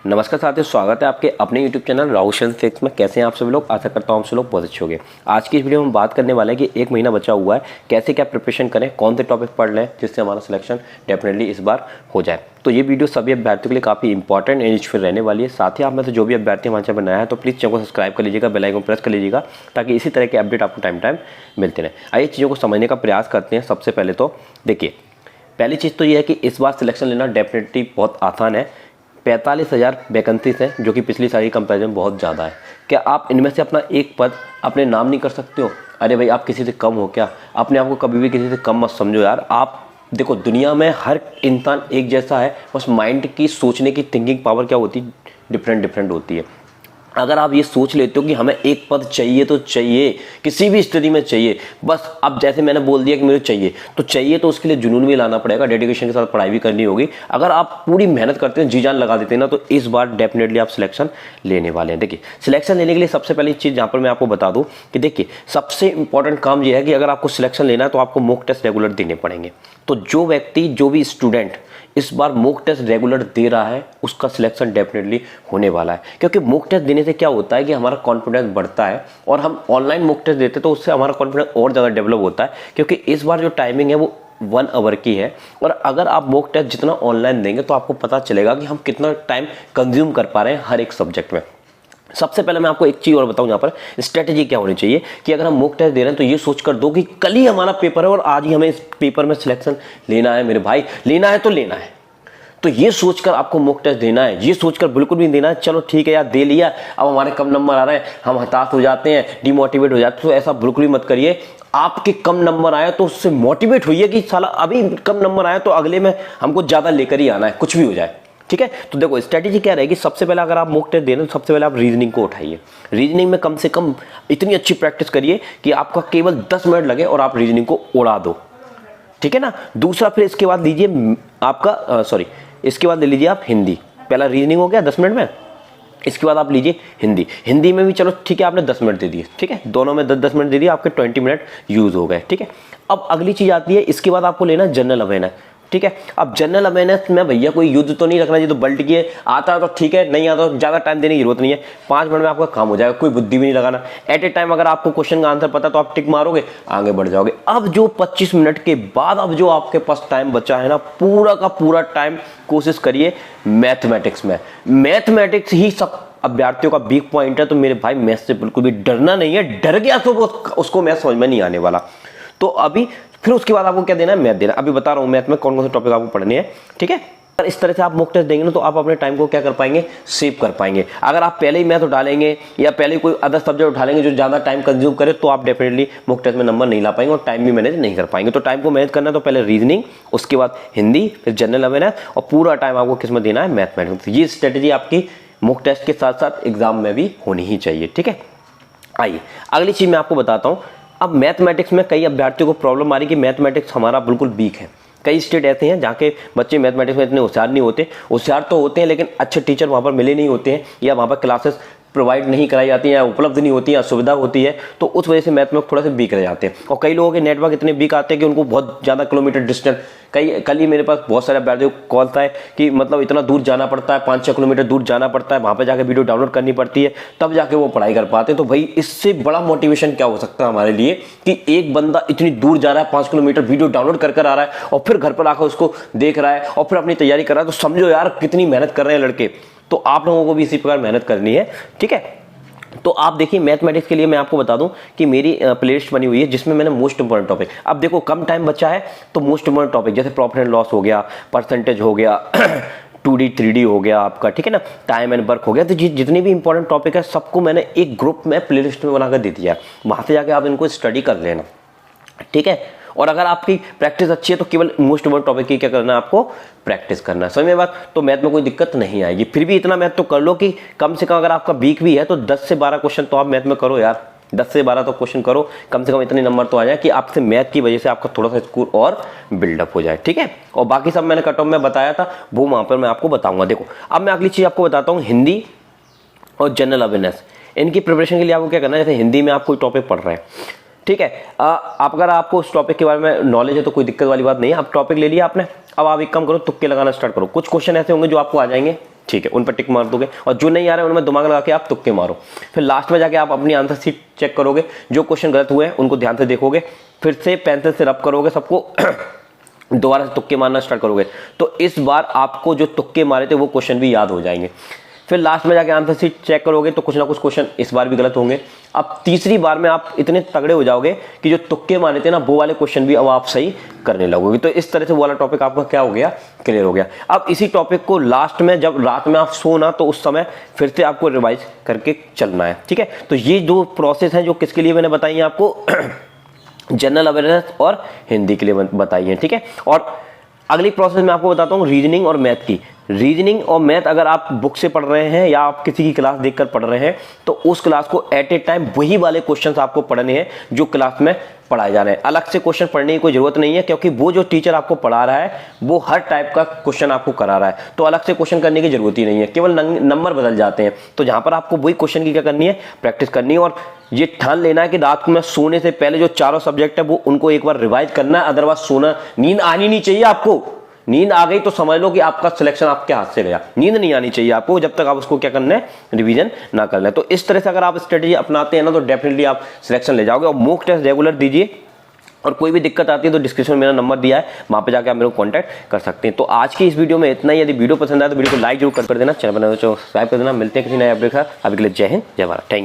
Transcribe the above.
नमस्कार साथियों, स्वागत है आपके अपने YouTube चैनल राहुल सिक्स में। कैसे हैं आप सभी लोग? आशा करता हूँ आप सभी लोग बहुत अच्छे होंगे। आज की इस वीडियो में हम बात करने वाले हैं कि 1 महीना बचा हुआ है, कैसे क्या प्रिपरेशन करें, कौन से टॉपिक पढ़ लें जिससे हमारा सिलेक्शन डेफिनेटली इस बार हो जाए। तो ये वीडियो सभी अभ्यर्थियों के लिए काफ़ी इंपॉर्टेंट एंड यूजफुल रहने वाली है। साथ ही आप में से जो भी अभ्यर्थी हमारे चैनल बनाया है तो प्लीज़ चैनल को सब्सक्राइब कर लीजिएगा, बेल आइकन प्रेस कर लीजिएगा ताकि इसी तरह के अपडेट आपको टाइम टाइम मिलते रहें। आइए चीज़ों को समझने का प्रयास करते हैं। सबसे पहले तो देखिए, पहली चीज़ तो ये है कि इस बार सिलेक्शन लेना डेफिनेटली बहुत आसान है। 45,000 वैकेंसीज हैं जो कि पिछली साल की कंपैरिजन में बहुत ज़्यादा है। क्या आप इनमें से अपना एक पद अपने नाम नहीं कर सकते हो? अरे भाई, आप किसी से कम हो क्या? अपने आप को कभी भी किसी से कम मत समझो यार। आप देखो, दुनिया में हर इंसान एक जैसा है, बस माइंड की सोचने की थिंकिंग पावर क्या होती है, डिफरेंट होती है। अगर आप ये सोच लेते हो कि हमें एक पद चाहिए तो चाहिए, किसी भी स्थिति में चाहिए, बस अब जैसे मैंने बोल दिया कि मुझे चाहिए तो उसके लिए जुनून भी लाना पड़ेगा, डेडिकेशन के साथ पढ़ाई भी करनी होगी। अगर आप पूरी मेहनत करते हैं, जी जान लगा देते हैं ना, तो इस बार डेफिनेटली आप सिलेक्शन लेने वाले हैं। देखिए, सिलेक्शन लेने के लिए सबसे पहली चीज़ जहाँ पर मैं आपको बता दूँ कि देखिए, सबसे इंपॉर्टेंट काम यह है कि अगर आपको सिलेक्शन लेना है तो आपको मॉक टेस्ट रेगुलर देने पड़ेंगे। तो जो व्यक्ति, जो भी स्टूडेंट इस बार मॉक टेस्ट रेगुलर दे रहा है उसका सिलेक्शन डेफिनेटली होने वाला है। क्योंकि मॉक टेस्ट देने से क्या होता है कि हमारा कॉन्फिडेंस बढ़ता है, और हम ऑनलाइन मॉक टेस्ट देते तो उससे हमारा कॉन्फिडेंस और ज़्यादा डेवलप होता है। क्योंकि इस बार जो टाइमिंग है वो 1 आवर की है, और अगर आप मॉक टेस्ट जितना ऑनलाइन देंगे तो आपको पता चलेगा कि हम कितना टाइम कंज्यूम कर पा रहे हैं हर एक सब्जेक्ट में। सबसे पहले मैं आपको एक चीज़ और बताऊं, यहाँ पर स्ट्रेटेजी क्या होनी चाहिए कि अगर हम मॉक टेस्ट दे रहे हैं तो ये सोच कर दो कि कल ही हमारा पेपर है और आज ही हमें इस पेपर में सिलेक्शन लेना है। मेरे भाई, लेना है तो लेना है। तो ये सोचकर आपको मॉक टेस्ट देना है, ये सोचकर बिल्कुल भी देना है चलो ठीक है यार दे लिया, अब हमारे कम नंबर आ रहे हैं, हम हताश हो जाते हैं, डिमोटिवेट हो जाते हैं। तो ऐसा बिल्कुल भी मत करिए। आपके कम नंबर आए तो उससे मोटिवेट होइए कि साला अभी कम नंबर आए तो अगले में हमको ज़्यादा लेकर ही आना है, कुछ भी हो जाए। ठीक है, तो देखो स्ट्रेटेजी क्या रहेगी। सबसे पहले अगर आप मॉक टेस्ट दे रहे हैं तो सबसे पहले आप रीजनिंग को उठाइए। रीजनिंग में कम से कम इतनी अच्छी प्रैक्टिस करिए कि आपका केवल 10 मिनट लगे और आप रीजनिंग को उड़ा दो। ठीक है ना। दूसरा, फिर इसके बाद लीजिए आपका इसके बाद ले लीजिए आप हिंदी। पहला रीजनिंग हो गया 10 मिनट में, इसके बाद आप लीजिए हिंदी। हिंदी में भी चलो ठीक है, आपने 10 मिनट दे दिए, ठीक है, दोनों में 10-10 मिनट दे दिए, आपके 20 मिनट यूज हो गए। ठीक है, अब अगली चीज आती है, इसके बाद आपको लेना जनरल अवेयरनेस। ठीक है, अब जनरल अवेयरनेस में भैया कोई युद्ध तो नहीं रखना चाहिए, तो बल्ट किए, आता है तो ठीक है, नहीं आता तो ज़्यादा टाइम देने की जरूरत नहीं है। 5 मिनट में आपका काम हो जाएगा, कोई बुद्धि भी नहीं लगाना। एट ए टाइम अगर आपको क्वेश्चन का आंसर पता तो आप टिक मारोगे, आगे बढ़ जाओगे। अब जो 25 मिनट के बाद अब जो आपके पास टाइम बचा है ना, पूरा का पूरा टाइम कोशिश करिए मैथमेटिक्स में। मैथमेटिक्स ही सब अभ्यर्थियों का वीक पॉइंट है। तो मेरे भाई, मैथ से बिल्कुल भी डरना नहीं है, डर गया तो उसको मैथ समझ में नहीं आने वाला। तो अभी फिर उसके बाद आपको क्या देना है, मैथ देना। अभी बता रहा हूं मैथ में कौन कौन से टॉपिक आपको पढ़ने हैं। ठीक है, अगर इस तरह से आप मॉक टेस्ट देंगे ना तो आप अपने टाइम को क्या कर पाएंगे, सेव कर पाएंगे। अगर आप पहले ही मैथ उठा लेंगे या पहले कोई अदर सब्जेक्ट उठा लेंगे जो ज़्यादा टाइम कंज्यूम करे, तो आप डेफिनेटली मॉक टेस्ट में नंबर नहीं ला पाएंगे और टाइम भी मैनेज नहीं कर पाएंगे। तो टाइम को मैनेज करना है तो पहले रीजनिंग, उसके बाद हिंदी, फिर जनरल अवेयरनेस, और पूरा टाइम आपको किस में देना है, मैथमेटिक्स। ये स्ट्रेटेजी आपकी मॉक टेस्ट के साथ साथ एग्जाम में भी होनी ही चाहिए। ठीक है, आइए अगली चीज़ मैं आपको बताता हूँ। अब मैथमेटिक्स में कई अभ्यर्थियों को प्रॉब्लम आ रही है कि मैथमेटिक्स हमारा बिल्कुल वीक है। कई स्टेट ऐसे हैं जहाँ के बच्चे मैथमेटिक्स में इतने होशियार नहीं होते। होशियार तो होते हैं लेकिन अच्छे टीचर वहाँ पर मिले नहीं होते हैं, या वहाँ पर क्लासेस प्रोवाइड नहीं कराई जाती हैं, या उपलब्ध नहीं होती है, या सुविधा होती है, तो उस वजह से मैथ में थोड़ा सा वीक रह जाते हैं। और कई लोगों के नेटवर्क इतने वीक आते हैं कि उनको बहुत ज़्यादा किलोमीटर डिस्टेंस, कल ही मेरे पास बहुत सारे अभ्यर्थियों को कॉल था कि मतलब इतना दूर जाना पड़ता है, 5-6 किलोमीटर दूर जाना पड़ता है, वहाँ पर जाकर वीडियो डाउनलोड करनी पड़ती है, तब जाके वो पढ़ाई कर पाते हैं। तो भाई, इससे बड़ा मोटिवेशन क्या हो सकता है हमारे लिए कि एक बंदा इतनी दूर जा रहा है, 5 किलोमीटर वीडियो डाउनलोड कर आ रहा है, और फिर घर पर आकर उसको देख रहा है और फिर अपनी तैयारी कर रहा है। तो समझो यार कितनी मेहनत कर रहे हैं लड़के। तो आप लोगों को भी इसी प्रकार मेहनत करनी है। ठीक है, तो आप देखिए मैथमेटिक्स के लिए मैं आपको बता दूं कि मेरी प्लेलिस्ट बनी हुई है जिसमें मैंने मोस्ट इंपॉर्टेंट टॉपिक, अब देखो कम टाइम बचा है तो मोस्ट इंपॉर्टेंट टॉपिक जैसे प्रॉफिट एंड लॉस हो गया, परसेंटेज हो गया, 2D 3D हो गया आपका, ठीक है ना, टाइम एंड वर्क हो गया। तो जितने भी इंपॉर्टेंट टॉपिक है सबको मैंने एक ग्रुप में प्लेलिस्ट में बनाकर दे दिया है, वहाँ से जाके आप इनको स्टडी कर लेना। ठीक है, और अगर आपकी प्रैक्टिस अच्छी है तो केवल मोस्ट इंपॉर्टेंट टॉपिक की क्या करना है, आपको प्रैक्टिस करना है। समझ में बात? तो मैथ में कोई दिक्कत नहीं आएगी। फिर भी इतना मैथ तो कर लो कि कम से कम अगर आपका वीक भी है तो 10 से 12 क्वेश्चन तो आप मैथ में करो यार। 10 से 12 तो क्वेश्चन करो, कम से कम इतने नंबर तो आ जाए कि आपसे मैथ की वजह से आपका थोड़ा सा स्कोर और बिल्डअप हो जाए। ठीक है, और बाकी सब मैंने कट ऑफ में बताया था, वो वहाँ पर मैं आपको बताऊंगा। देखो अब मैं अगली चीज़ आपको बताता हूँ, हिंदी और जनरल अवेयरनेस। इनकी प्रिपरेशन के लिए आपको क्या करना है, जैसे हिंदी में आप कोई टॉपिक पढ़ रहे हैं, ठीक है, आप अगर आपको उस टॉपिक के बारे में नॉलेज है तो कोई दिक्कत वाली बात नहीं है। आप टॉपिक ले लिया आपने, अब आप एक काम करो, तुक्के लगाना स्टार्ट करो। कुछ क्वेश्चन ऐसे होंगे जो आपको आ जाएंगे, ठीक है, उन पर टिक मार दोगे, और जो नहीं आ रहा है उनमें दिमाग लगा के आप तुक्के मारो। फिर लास्ट में जाके आप अपनी आंसर शीट चेक करोगे, जो क्वेश्चन गलत हुए हैं उनको ध्यान से देखोगे, फिर से पेंसिल से रब करोगे सबको दोबारा से तुक्के मारना स्टार्ट करोगे, तो इस बार आपको जो तुक्के मारे थे वो क्वेश्चन भी याद हो जाएंगे। फिर लास्ट में जाके आंसर शीट चेक करोगे तो कुछ ना कुछ क्वेश्चन इस बार भी गलत होंगे। अब तीसरी बार में आप इतने तगड़े हो जाओगे कि जो तुक्के मारे थे ना वो वाले क्वेश्चन भी अब आप सही करने लगोगे। तो इस तरह से वो वाला टॉपिक आपका क्या हो गया, क्लियर हो गया। अब इसी टॉपिक को लास्ट में जब रात में आप सोना तो उस समय फिर से आपको रिवाइज करके चलना है, ठीक है। तो ये जो प्रोसेस है जो किसके लिए मैंने बताई है आपको जनरल अवेयरनेस और हिंदी के लिए बताई है, ठीक है। और अगली प्रोसेस मैं आपको बताता हूँ रीजनिंग और मैथ की। रीजनिंग और मैथ अगर आप बुक से पढ़ रहे हैं या आप किसी की क्लास देखकर पढ़ रहे हैं तो उस क्लास को एट ए टाइम वही वाले क्वेश्चंस आपको पढ़ने हैं जो क्लास में पढ़ाए जा रहे हैं। अलग से क्वेश्चन पढ़ने की कोई जरूरत नहीं है, क्योंकि वो जो टीचर आपको पढ़ा रहा है वो हर टाइप का क्वेश्चन आपको करा रहा है, तो अलग से क्वेश्चन करने की जरूरत ही नहीं है, केवल नंबर बदल जाते हैं। तो जहां पर आपको वही क्वेश्चन की क्या करनी है, प्रैक्टिस करनी है। और ये ठान लेना है कि रात को में सोने से पहले जो चारों सब्जेक्ट है वो उनको एक बार रिवाइज करना है, अदरवाइज सोना, नींद आनी नहीं चाहिए आपको। नींद आ गई तो समझ लो कि आपका सिलेक्शन आपके हाथ से गया। नींद नहीं आनी चाहिए आपको जब तक आप उसको क्या करना है, रिवीजन ना करना है। तो इस तरह से अगर आप स्ट्रेटेजी अपनाते हैं ना तो डेफिनेटली आप सिलेक्शन ले जाओगे। और मॉक टेस्ट रेगुलर दीजिए, और कोई भी दिक्कत आती है तो डिस्क्रिप्शन में मेरा नंबर दिया है, वहां पे जाके आप मेरे को कांटेक्ट कर सकते हैं। तो आज की इस वीडियो में इतना ही। यदि वीडियो पसंद आए तो वीडियो को लाइक जरूर कर देना, चैनल बनाना सब्सक्राइब कर देना। मिलते हैं किसी नए अपडेट के साथ। अभी के लिए जय हिंद, जय भारत, थैंक यू।